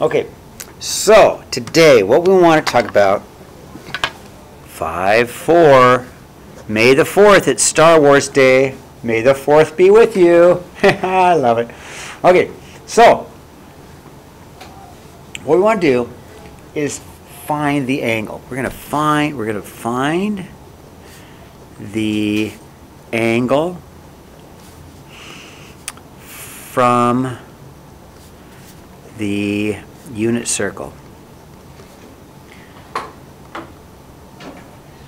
Okay, so today what we want to talk about, 5-4, May the 4th, it's Star Wars Day. May the 4th be with you. I love it. Okay, so what we want to do is find the angle. We're going to find the angle from the unit circle.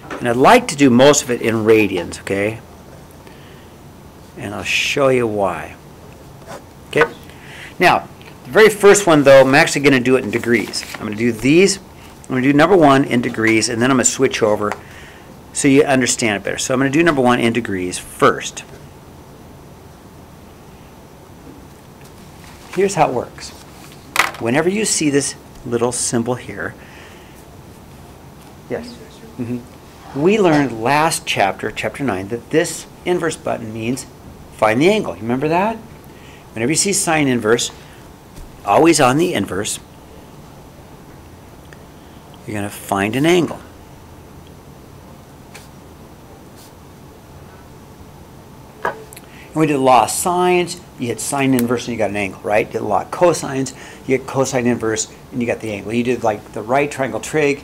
And I'd like to do most of it in radians, okay? And I'll show you why. Okay? Now, the very first one, though, I'm actually going to do it in degrees. I'm going to do these. I'm going to do number 1 in degrees, and then I'm going to switch over so you understand it better. So I'm going to do number 1 in degrees first. Here's how it works. Whenever you see this little symbol here, yes, we learned last chapter, chapter 9, that this inverse button means find the angle. You remember that? Whenever you see sine inverse, always on the inverse, you're going to find an angle. And we did the law of sines. You hit sine inverse and you got an angle, right? You did the law of cosines. You get cosine inverse and you got the angle. You did like the right triangle trig,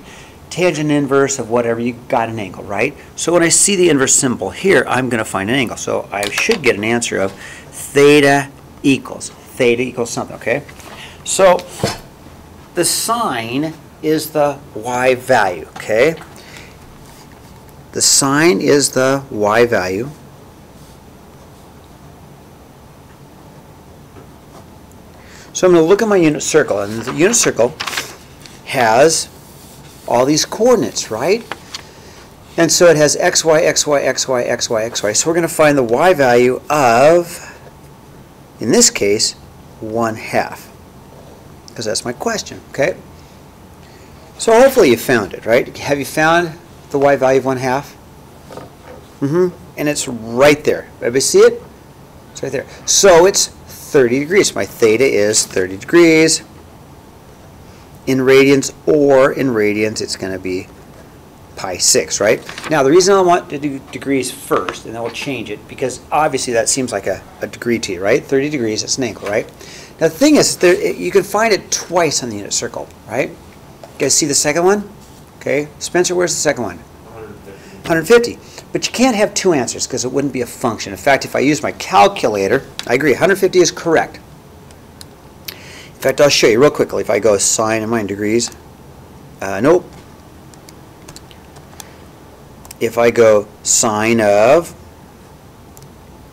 tangent inverse of whatever, you got an angle, right? So when I see the inverse symbol here, I'm going to find an angle. So I should get an answer of theta equals something, okay? So the sine is the y value, okay? The sine is the y value. So I'm going to look at my unit circle, and the unit circle has all these coordinates, right? And so it has x, y, x, y, x, y, x, y, x, y. So we're going to find the y value of, in this case, 1/2. Because that's my question, okay? So hopefully you found it, right? Have you found the y value of 1/2? And it's right there. Everybody see it? It's right there. So it's 30 degrees. My theta is 30 degrees. In radians, it's going to be pi 6, right? Now, the reason I want to do degrees first, and then we'll change it, because obviously that seems like a degree to you, right? 30 degrees, that's an angle, right? Now, the thing is, you can find it twice on the unit circle, right? You guys see the second one? Okay. Spencer, where's the second one? 150. But you can't have two answers because it wouldn't be a function. In fact, if I use my calculator, I agree, 150 is correct. In fact, I'll show you real quickly. If I go sine, am I in degrees? Nope. If I go sine of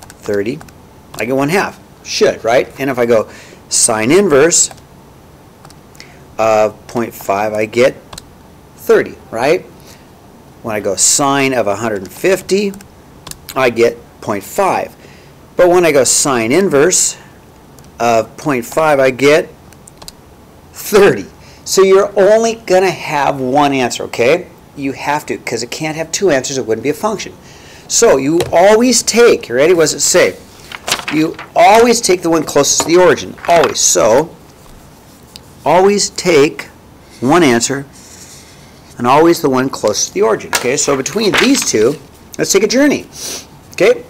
30, I get 1/2. Should, right? And if I go sine inverse of 0.5, I get 30, right? When I go sine of 150, I get 0.5. But when I go sine inverse of 0.5, I get 30. So you're only going to have one answer, okay? You have to, because it can't have two answers. It wouldn't be a function. So you always take, you ready? What does it say? You always take the one closest to the origin. Always. So always take one answer and always the one closest to the origin. Okay, so between these two, let's take a journey. Okay?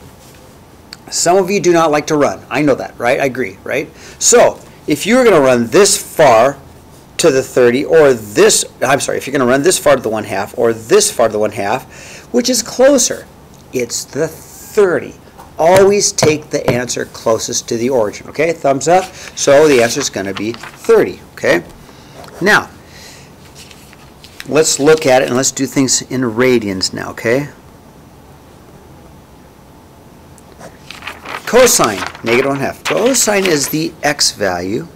Some of you do not like to run. I know that, right? I agree, right? So if you're going to run this far to the 30, or this, I'm sorry, if you're going to run this far to the 1/2, or this far to the 1/2, which is closer? It's the 30. Always take the answer closest to the origin. Okay, thumbs up. So the answer is going to be 30. Okay? Now, let's look at it and let's do things in radians now, okay? Cosine, -1/2. Cosine is the x value.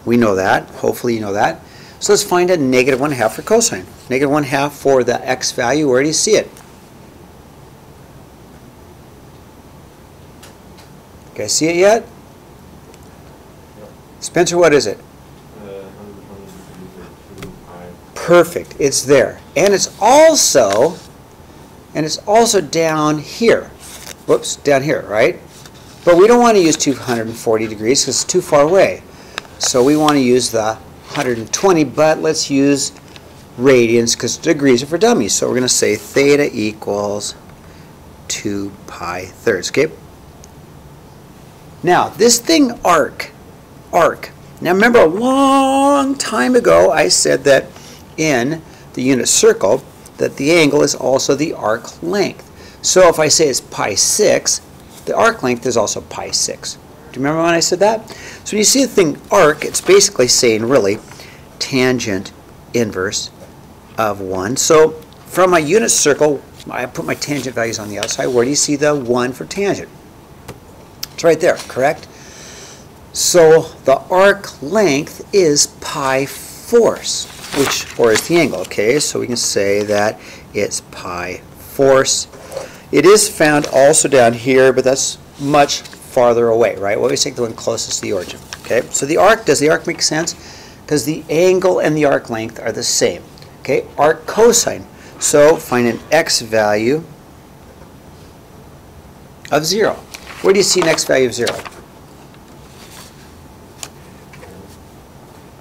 We know that. Hopefully you know that. So let's find a -1/2 for cosine. -1/2 for the x value. Where do you see it? You guys see it yet? Spencer, what is it? Perfect. It's there. And it's also down here. Whoops, down here, right? But we don't want to use 240 degrees because it's too far away. So we want to use the 120, but let's use radians because degrees are for dummies. So we're going to say theta equals 2 pi thirds. Okay. Now this thing arc. Now remember a long time ago I said that in the unit circle that the angle is also the arc length. So if I say it's pi 6, the arc length is also pi 6. Do you remember when I said that? So when you see the thing arc, it's basically saying really tangent inverse of 1. So from my unit circle, I put my tangent values on the outside. Where do you see the 1 for tangent? It's right there, correct? So the arc length is pi force, or is the angle, okay? So we can say that it's pi force. It is found also down here, but that's much farther away, right? Well, we take the one closest to the origin, okay? So the arc, does the arc make sense? Because the angle and the arc length are the same, okay? Arc cosine. So find an x value of 0. Where do you see an x value of 0?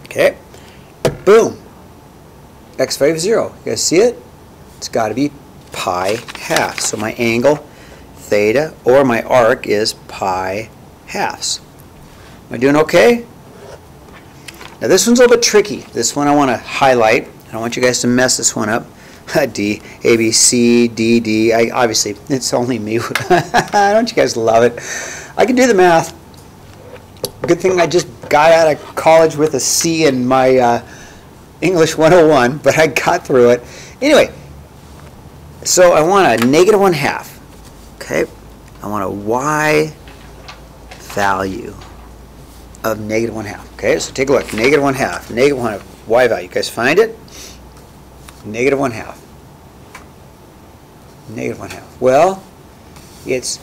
Okay, boom, x value of 0. You guys see it? It's got to be pi half. So my angle, theta, or my arc is pi halves. Am I doing okay? Now this one's a little bit tricky. This one I want to highlight. I don't want you guys to mess this one up. D, A, B, C, D, D. Obviously, it's only me. Don't you guys love it? I can do the math. Good thing I just got out of college with a C in my English 101, but I got through it. Anyway, so I want a negative 1/2. Okay, I want a y value of negative 1/2. Okay, so take a look. Negative 1/2. Negative 1/2. Y value. You guys find it? Negative 1/2. Negative 1/2. Well, it's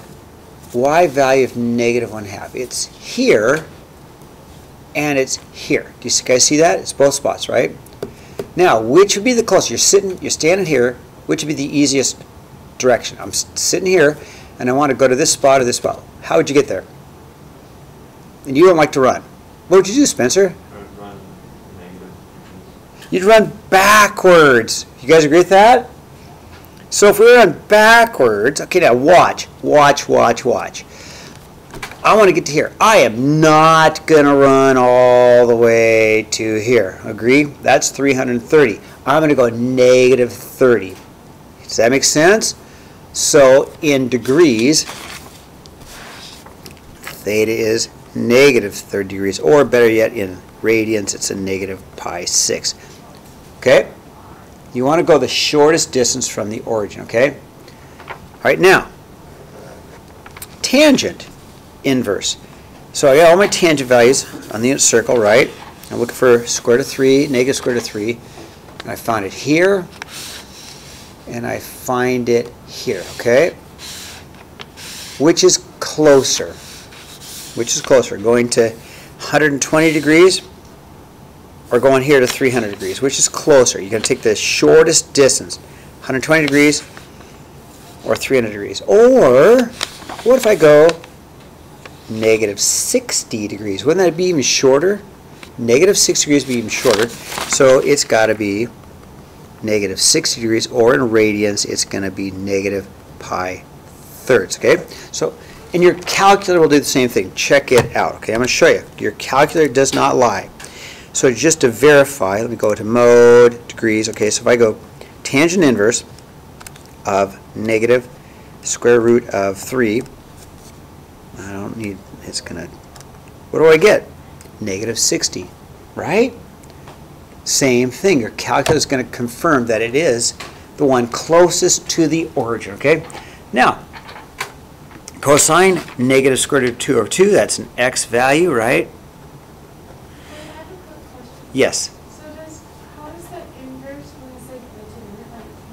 y value of negative 1/2. It's here and it's here. Do you guys see that? It's both spots, right? Now, which would be the closest? You're standing here. Which would be the easiest direction? I'm sitting here and I want to go to this spot or this spot. How would you get there? And you don't like to run. What would you do, Spencer? I would run negative. You'd run backwards. You guys agree with that? So if we run backwards, okay, now watch. I want to get to here. I am not going to run all the way to here. Agree? That's 330. I'm going to go negative 30. Does that make sense? So in degrees, theta is negative 30 degrees, or better yet, in radians, it's a negative pi 6. Okay? You want to go the shortest distance from the origin, okay? All right, now, tangent inverse. So I got all my tangent values on the unit circle, right? I'm looking for square root of 3, negative square root of 3. And I found it here, and I find it here, okay? Which is closer? Which is closer, going to 120 degrees or going here to 300 degrees? Which is closer? You're going to take the shortest distance, 120 degrees or 300 degrees. Or what if I go negative 60 degrees? Wouldn't that be even shorter? Negative 60 degrees would be even shorter. So it's got to be negative 60 degrees, or in radians, it's going to be negative pi thirds, okay? So, and your calculator will do the same thing. Check it out, okay? I'm going to show you. Your calculator does not lie. So just to verify, let me go to mode, degrees, okay? So if I go tangent inverse of negative square root of 3, I don't need, it's going to, what do I get? Negative 60, right? Same thing. Your calculator is going to confirm that it is the one closest to the origin, okay? Now, cosine negative square root of 2 over 2, that's an x value, right? I have a quick question. Yes. So how does that inverse when it's like to the unit, like to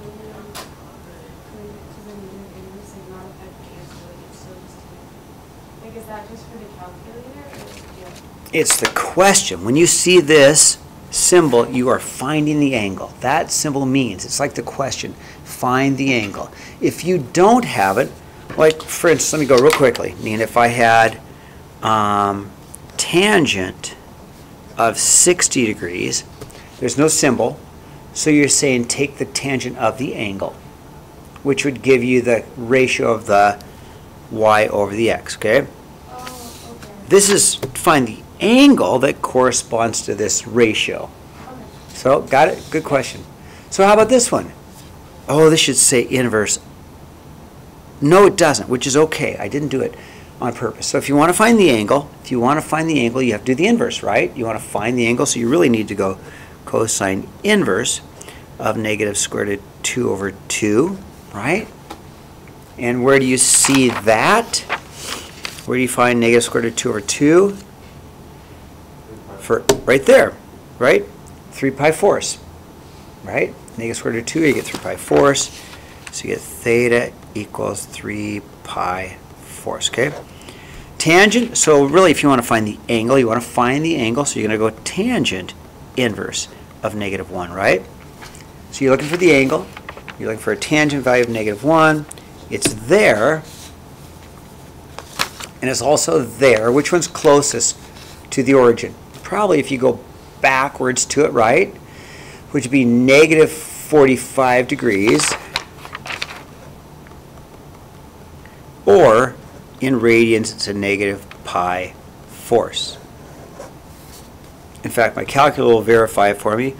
the unit inverse and not affect the answer, like it's still just like, is that just for the calculator or what? It's the question. When you see this symbol, you are finding the angle. That symbol means, it's like the question, find the angle. If you don't have it, like for instance, let me go real quickly. I mean, if I had tangent of 60 degrees. There's no symbol, so you're saying take the tangent of the angle, which would give you the ratio of the y over the x, okay? Oh, okay. This is to find the angle that corresponds to this ratio. Okay. So, got it? Good question. So how about this one? Oh, this should say inverse. No, it doesn't, which is okay. I didn't do it on purpose. So if you want to find the angle, you have to do the inverse, right? You want to find the angle, so you really need to go cosine inverse of negative square root of 2 over 2, right? And where do you see that? Where do you find negative square root of 2 over 2? Right there, right? 3 pi fourths, right? Negative square root of 2, you get 3 pi fourths. So you get theta equals 3 pi fourths, okay? Tangent, so really if you want to find the angle, you want to find the angle, so you're going to go tangent inverse of negative 1, right? So you're looking for the angle. You're looking for a tangent value of negative 1. It's there. And it's also there. Which one's closest to the origin? Probably if you go backwards to it, right? Which would be negative 45 degrees. Or in radians, it's a negative pi fourths. In fact, my calculator will verify it for me.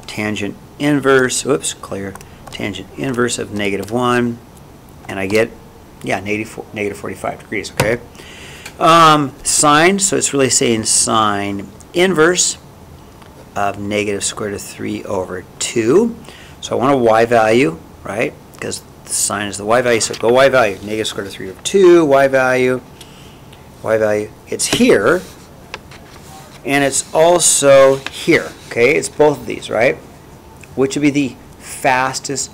Tangent inverse, whoops, clear. Tangent inverse of negative 1. And I get, yeah, negative 45 degrees, okay? Sine, so it's really saying sine inverse of negative square root of 3 over 2. So I want a y value, right? Because the sine is the y value, so go y value. Negative square root of 3 over 2, y value. It's here, and it's also here, okay? It's both of these, right? Which would be the fastest,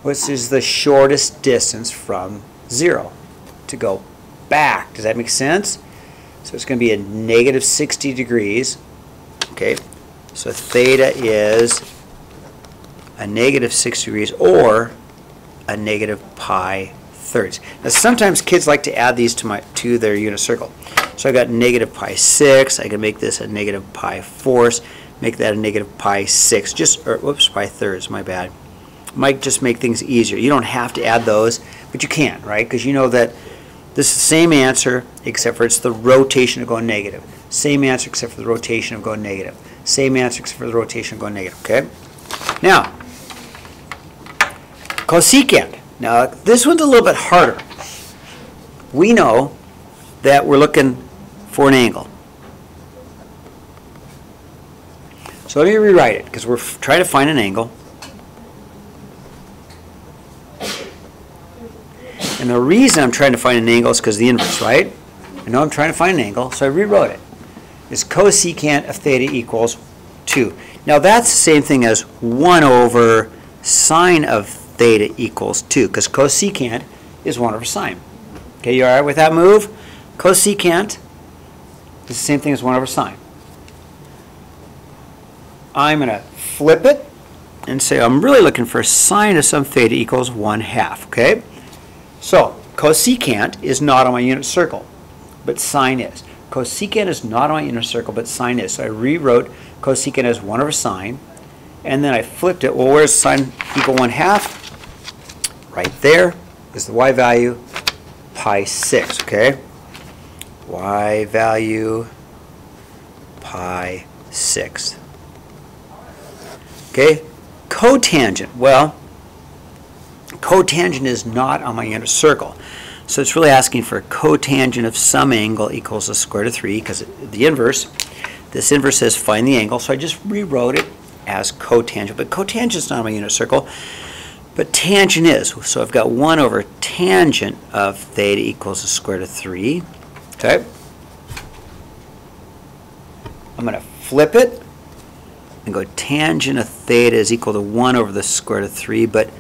which is the shortest distance from 0 to go back. Does that make sense? So it's going to be a negative 60 degrees, okay? So theta is a negative 60 degrees or a negative pi thirds. Now sometimes kids like to add these to their unit circle. So I got negative pi 6. I can make this a negative pi fourths. Make that a negative pi 6. Whoops, pi thirds, my bad. Might just make things easier. You don't have to add those, but you can, right? Because you know that this is the same answer, except for it's the rotation of going negative. Same answer except for the rotation of going negative. Same answer except for the rotation of going negative, okay? Now, cosecant. Now, this one's a little bit harder. We know that we're looking for an angle. So let me rewrite it, because we're trying to find an angle. And the reason I'm trying to find an angle is because of the inverse, right? I know I'm trying to find an angle, so I rewrote it. It's cosecant of theta equals 2. Now that's the same thing as 1 over sine of theta equals 2, because cosecant is 1 over sine. Okay, you all right with that move? Cosecant is the same thing as 1 over sine. I'm going to flip it and say I'm really looking for sine of some theta equals 1/2, okay? So cosecant is not on my unit circle, but sine is. Cosecant is not on my unit circle, but sine is. So I rewrote cosecant as 1 over sine, and then I flipped it. Well, where's sine equal 1/2? Right there is the y value, pi 6, okay? Y value, pi 6. Okay, cotangent. Well, cotangent is not on my unit circle. So it's really asking for cotangent of some angle equals the square root of 3, because the inverse, this inverse says find the angle. So I just rewrote it as cotangent. But cotangent is not on my unit circle, but tangent is. So I've got 1 over tangent of theta equals the square root of 3. Okay. I'm going to flip it and go tangent of theta is equal to 1 over the square root of 3, but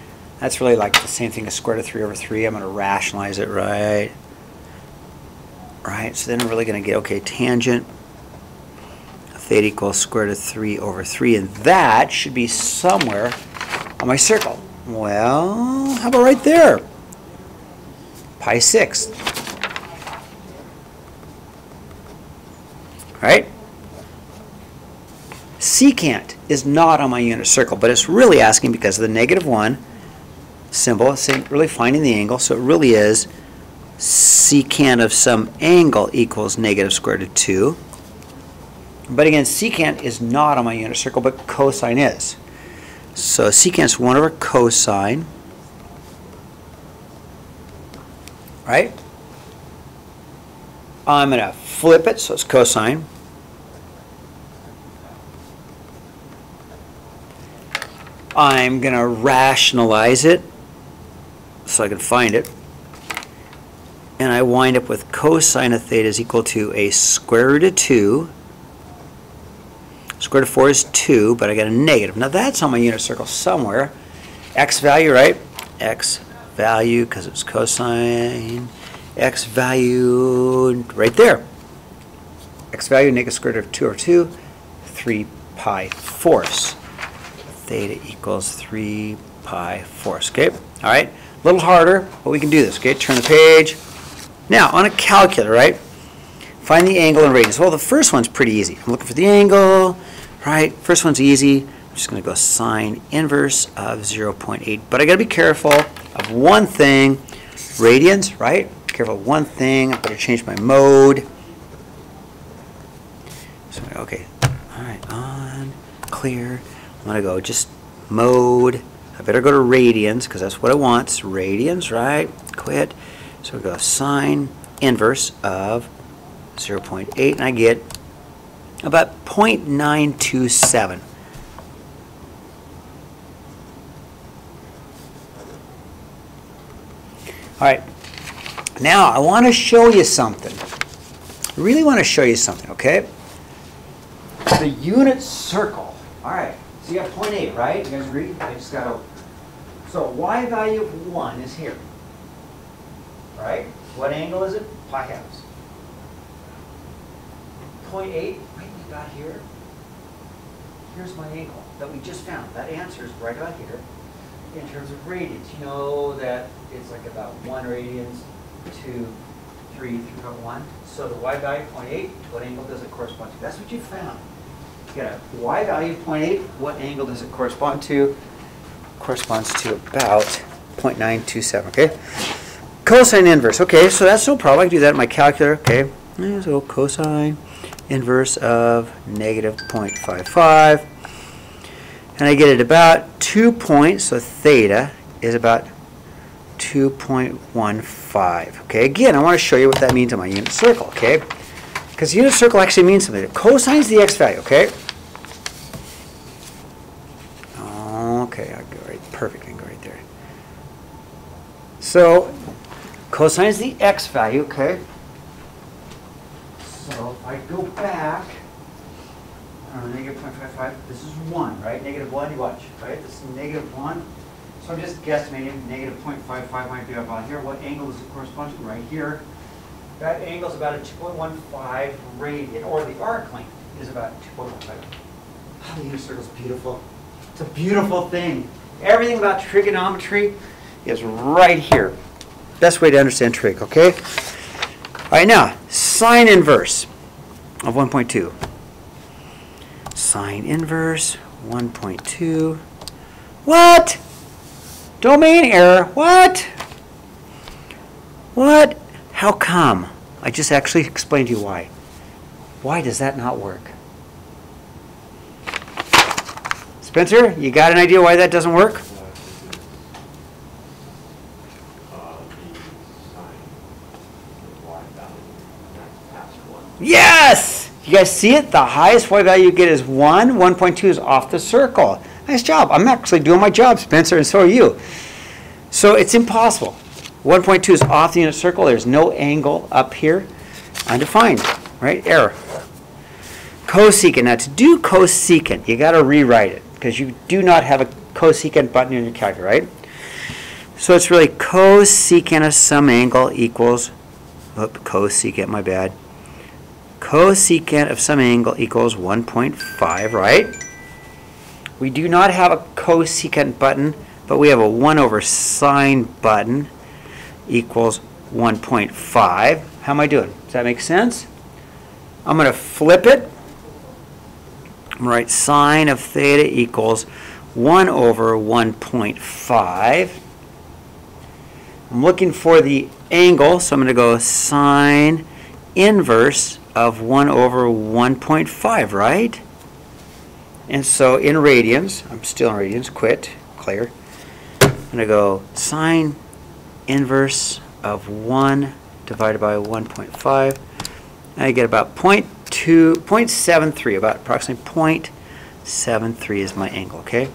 that's really like the same thing as square root of 3 over 3. I'm going to rationalize it, right? Right, so then I'm really going to get, okay, tangent of theta equals square root of 3 over 3, and that should be somewhere on my circle. Well, how about right there? Pi 6. Right? secant is not on my unit circle, but it's really asking because of the -1 symbol. It's really finding the angle, so it really is secant of some angle equals -square root of 2. But again, secant is not on my unit circle, but cosine is. So secant is 1 over cosine, right? I'm going to flip it, so it's cosine. I'm going to rationalize it so I can find it. And I wind up with cosine of theta is equal to a square root of 2. Square root of 4 is 2, but I got a negative. Now that's on my unit circle somewhere. X value, right? X value, because it's cosine. X value right there. X value, -square root of 2 over 2, 3 pi fourths. Theta equals 3 pi fourths. Okay? All right? A little harder, but we can do this. Okay? Turn the page. Now, on a calculator, right? Find the angle and radius. Well, the first one's pretty easy. I'm looking for the angle, right? First one's easy. I'm just going to go sine inverse of 0.8. But I got to be careful of one thing. Radians, right? Careful of one thing. I better change my mode. So, okay. All right. On. Clear. I'm going to go just mode. I better go to radians because that's what it wants. Radians, right? Quit. So we go sine inverse of 0.8, and I get about 0.927. All right, now I want to show you something. I really want to show you something, okay? The unit circle. All right, so you got 0.8, right? You guys agree? I just got to. So y value of 1 is here, right? What angle is it? Pi halves. 0.8, right, we got here. Here's my angle that we just found. That answer is right about here. In terms of radians, you know that it's like about 1 radians, 2, 3, 3.1. So the y value of 0.8, what angle does it correspond to? That's what you found. You got a y value of 0.8, what angle does it correspond to? Corresponds to about 0.927, okay? Cosine inverse, okay, so that's no problem. I can do that in my calculator, okay? So cosine inverse of -0.55. And I get it about 2 points, so theta is about 2.15. Okay, again, I want to show you what that means on my unit circle, okay? Because the unit circle actually means something. Cosine is the x value, okay? Okay, I'll go right, perfect, I can go right there. So, cosine is the x value, okay? So, if I go back, -0.55, this is 1, right? -1, you watch, right? This is -1. So I'm just guesstimating -0.55 might be about here. What angle does it correspond to? Right here. That angle is about a 2.15 radian, or the arc length is about 2.15. Oh, the unit circle is beautiful. It's a beautiful thing. Everything about trigonometry is right here. Best way to understand trig, okay? All right, now, sine inverse of 1.2. Sine inverse 1.2. What? Domain error. What? What? How come? I just actually explained to you why. Why does that not work? Spencer, you got an idea why that doesn't work? Yes! You guys see it? The highest y value you get is 1. 1.2 is off the circle. Nice job. I'm actually doing my job, Spencer, and so are you. So it's impossible. 1.2 is off the unit circle. There's no angle up here. Undefined, right? Error. Cosecant. Now to do cosecant, you got to rewrite it because you do not have a cosecant button in your calculator, right? So it's really cosecant of some angle equals, cosecant, my bad. Cosecant of some angle equals 1.5, right? We do not have a cosecant button, but we have a 1 over sine button equals 1.5. How am I doing? Does that make sense? I'm going to flip it. I'm going to write sine of theta equals 1 over 1.5. I'm looking for the angle, so I'm going to go sine inverse of 1 over 1.5, right? And so in radians, I'm still in radians, clear. I'm going to go sine inverse of 1 divided by 1.5. I get about 0.73, about approximately 0.73 is my angle, okay?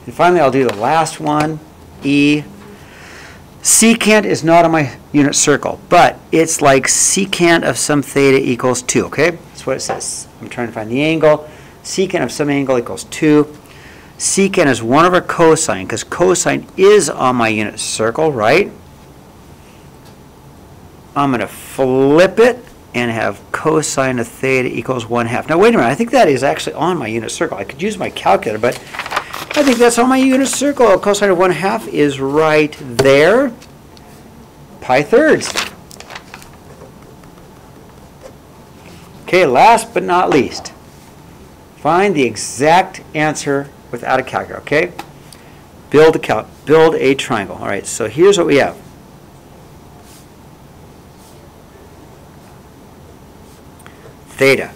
And finally, I'll do the last one, E. Secant is not on my unit circle, but it's like secant of some theta equals 2, okay? That's what it says. I'm trying to find the angle. Secant of some angle equals 2. Secant is 1 over cosine, because cosine is on my unit circle, right? I'm going to flip it and have cosine of theta equals 1/2. Now, wait a minute. I think that is actually on my unit circle. I could use my calculator, but I think that's on my unit circle. Cosine of 1/2 is right there. Pi thirds. Okay, last but not least, find the exact answer without a calculator, okay? Build a triangle. All right, so here's what we have. Theta.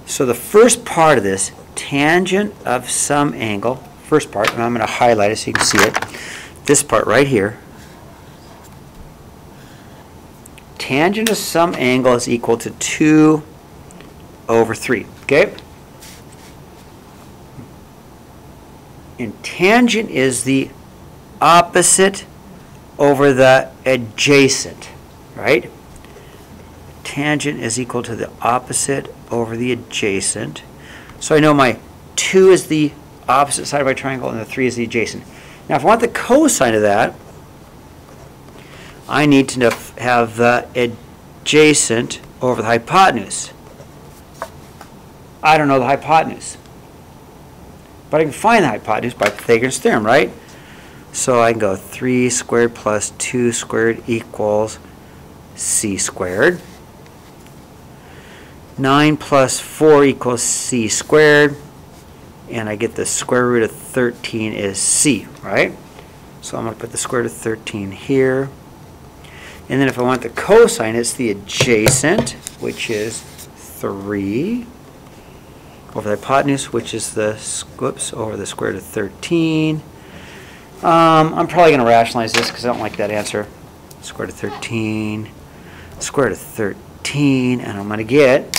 So the first part of this, tangent of some angle, first part, and I'm going to highlight it so you can see it. This part right here. Tangent of some angle is equal to 2 over 3. Okay? And tangent is the opposite over the adjacent, right? Tangent is equal to the opposite over the adjacent. So I know my 2 is the opposite side of my triangle and the 3 is the adjacent. Now if I want the cosine of that, I need to have the adjacent over the hypotenuse. I don't know the hypotenuse, but I can find the hypotenuse by Pythagoras Theorem, right? So I can go 3 squared plus 2 squared equals c squared. 9 plus 4 equals c squared, and I get the square root of 13 is c, right? So I'm going to put the square root of 13 here. And then if I want the cosine, it's the adjacent, which is 3, over the hypotenuse, which is the, over the square root of 13. I'm probably going to rationalize this because I don't like that answer. Square root of 13, square root of 13, and I'm going to get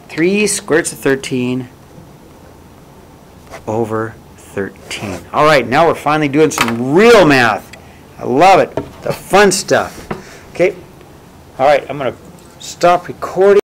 3 square roots of 13 over 13. All right, now we're finally doing some real math. I love it. The fun stuff. Okay. All right, I'm going to stop recording.